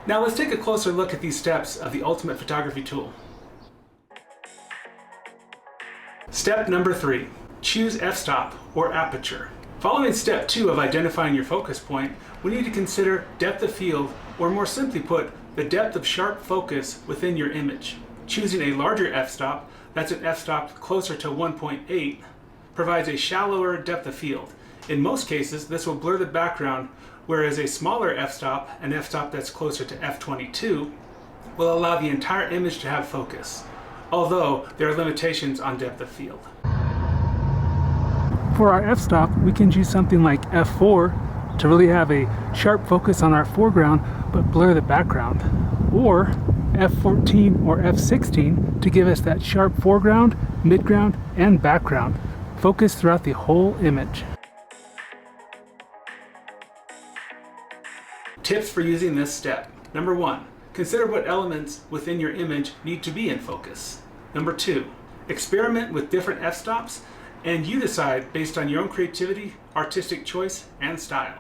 Now let's take a closer look at these steps of the Ultimate Photography tool. Step number 3, choose f-stop or aperture. Following step 2 of identifying your focus point, we need to consider depth of field, or more simply put, the depth of sharp focus within your image. Choosing a larger f-stop, that's an f-stop closer to 1.8, provides a shallower depth of field. In most cases, this will blur the background, whereas a smaller f-stop, an f-stop that's closer to f22, will allow the entire image to have focus, although there are limitations on depth of field. For our f-stop, we can choose something like f4 to really have a sharp focus on our foreground but blur the background, or f14 or f16 to give us that sharp foreground, midground, and background focus throughout the whole image. Tips for using this step. Number 1, consider what elements within your image need to be in focus. Number 2, experiment with different f-stops and you decide based on your own creativity, artistic choice, and style.